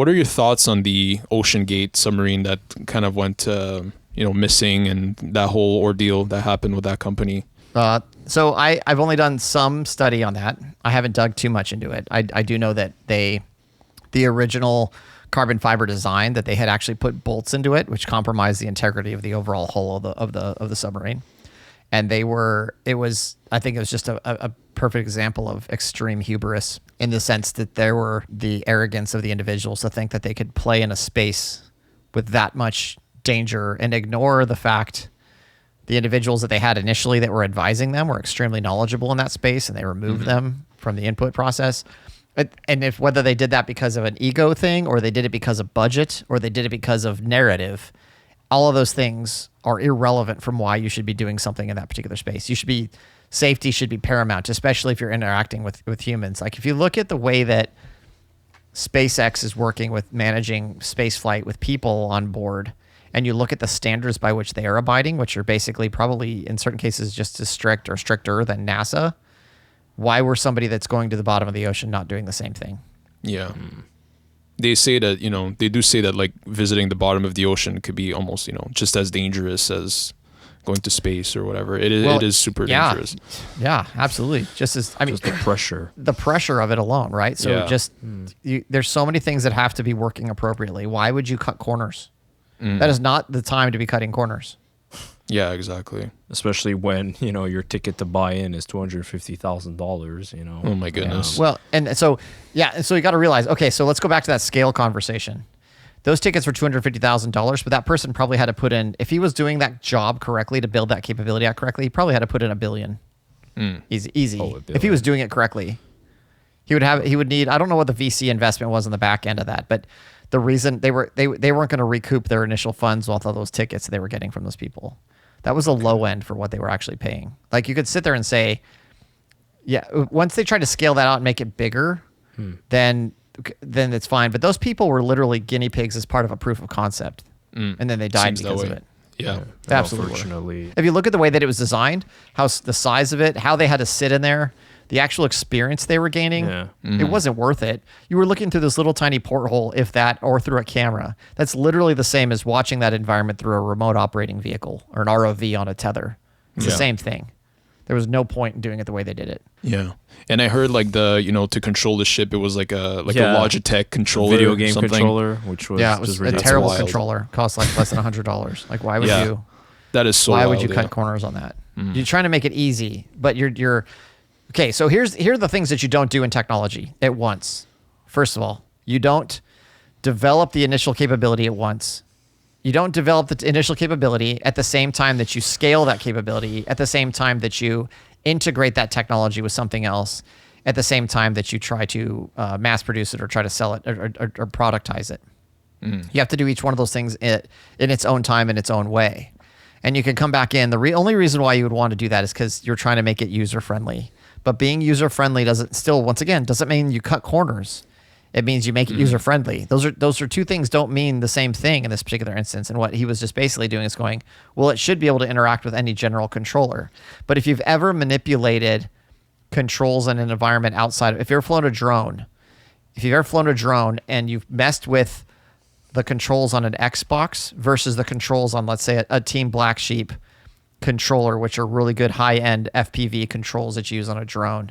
What are your thoughts on the OceanGate submarine that kind of went, missing, and that whole ordeal that happened with that company? So I've only done some study on that. I haven't dug too much into it. I do know that the original carbon fiber design, that they had actually put bolts into it, which compromised the integrity of the overall hull of the submarine. And I think it was just a perfect example of extreme hubris, in the sense that there were the arrogance of the individuals to think that they could play in a space with that much danger and ignore the fact the individuals that they had initially that were advising them were extremely knowledgeable in that space, and they removed them from the input process. And if whether they did that because of an ego thing, or they did it because of budget, or they did it because of narrative, all of those things are irrelevant from why you should be doing something in that particular space. Safety should be paramount, especially if you're interacting with humans. Like, if you look at the way that SpaceX is working with managing space flight with people on board, and you look at the standards by which they are abiding, which are basically probably in certain cases just as strict or stricter than NASA, why were somebody that's going to the bottom of the ocean not doing the same thing? Yeah. They say that, they do say that, like, visiting the bottom of the ocean could be almost, just as dangerous as going to space or whatever. It is super dangerous. Yeah, absolutely. Just the pressure of it alone, right? So there's so many things that have to be working appropriately. Why would you cut corners? That is not the time to be cutting corners. Yeah, exactly. Especially when, your ticket to buy in is $250,000, Oh my goodness. Well, and so you got to realize, okay, so let's go back to that scale conversation. Those tickets were $250,000, but that person probably had to put in, if he was doing that job correctly to build that capability out correctly, he probably had to put in $1 billion. Easy. $1 billion. If he was doing it correctly, he would need, I don't know what the VC investment was on the back end of that, but the reason they weren't going to recoup their initial funds with all those tickets they were getting from those people. That was a low end for what they were actually paying. Like, you could sit there and say, yeah, once they tried to scale that out and make it bigger, then it's fine. But those people were literally guinea pigs as part of a proof of concept. And then they died because of it. Yeah. Absolutely. Unfortunately. If you look at the way that it was designed, the size of it, how they had to sit in there, the actual experience they were gaining, it wasn't worth it. You were looking through this little tiny porthole, if that, or through a camera. That's literally the same as watching that environment through a remote operating vehicle or an ROV on a tether. It's the same thing. There was no point in doing it the way they did it. Yeah. And I heard, like, to control the ship, it was like a Logitech controller. Video game controller, which was it was a terrible controller. Cost like less than $100. Like, why would you? That is so Why wild, would you cut corners on that? You're trying to make it easy, but you're okay. So here are the things that you don't do in technology at once. First of all, you don't develop the initial capability at once. You don't develop the initial capability at the same time that you scale that capability, at the same time that you integrate that technology with something else, at the same time that you try to mass produce it or try to sell it or productize it. You have to do each one of those things in its own time, in its own way. And you can come back in. The only reason why you would want to do that is because you're trying to make it user-friendly. But being user-friendly doesn't mean you cut corners. It means you make it user-friendly. Those are two things, don't mean the same thing in this particular instance. And what he was just basically doing is going, well, it should be able to interact with any general controller. But if you've ever manipulated controls in an environment if you've ever flown a drone and you've messed with the controls on an Xbox versus the controls on, let's say, a Team Black Sheep controller, which are really good high-end FPV controls that you use on a drone.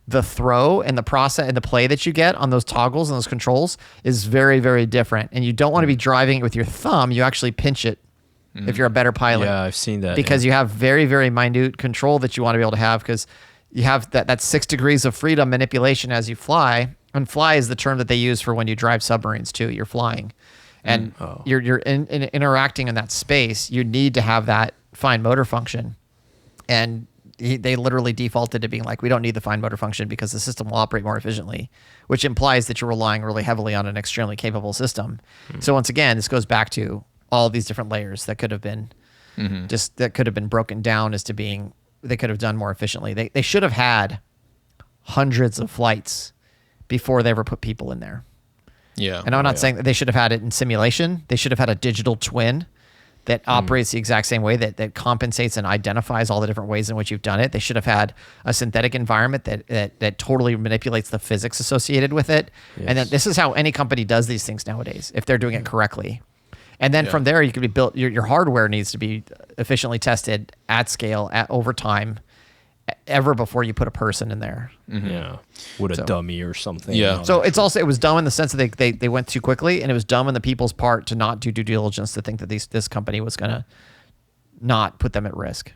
The throw and the process and the play that you get on those toggles and those controls is very, very different. And you don't want to be driving it with your thumb. You actually pinch it if you're a better pilot. Yeah, I've seen that. Because you have very, very minute control that you want to be able to have, because you have that 6 degrees of freedom manipulation as you fly. And fly is the term that they use for when you drive submarines too. You're flying. And you're interacting in that space. You need to have that fine motor function. And they literally defaulted to being like, we don't need the fine motor function because the system will operate more efficiently, which implies that you're relying really heavily on an extremely capable system. So once again, this goes back to all these different layers that could have been that could have been broken down as to being, they could have done more efficiently. They should have had hundreds of flights before they ever put people in there. Yeah. And I'm not saying that they should have had it in simulation. They should have had a digital twin that operates the exact same way, that compensates and identifies all the different ways in which you've done it. They should have had a synthetic environment that totally manipulates the physics associated with it. Yes. And then this is how any company does these things nowadays, if they're doing it correctly. And then from there, you can be built. Your hardware needs to be efficiently tested at scale, over time, ever before you put a person in there. Mm-hmm. Yeah, with a dummy or something. Yeah. So it was dumb in the sense that they went too quickly, and it was dumb on the people's part to not do due diligence, to think that this company was gonna not put them at risk.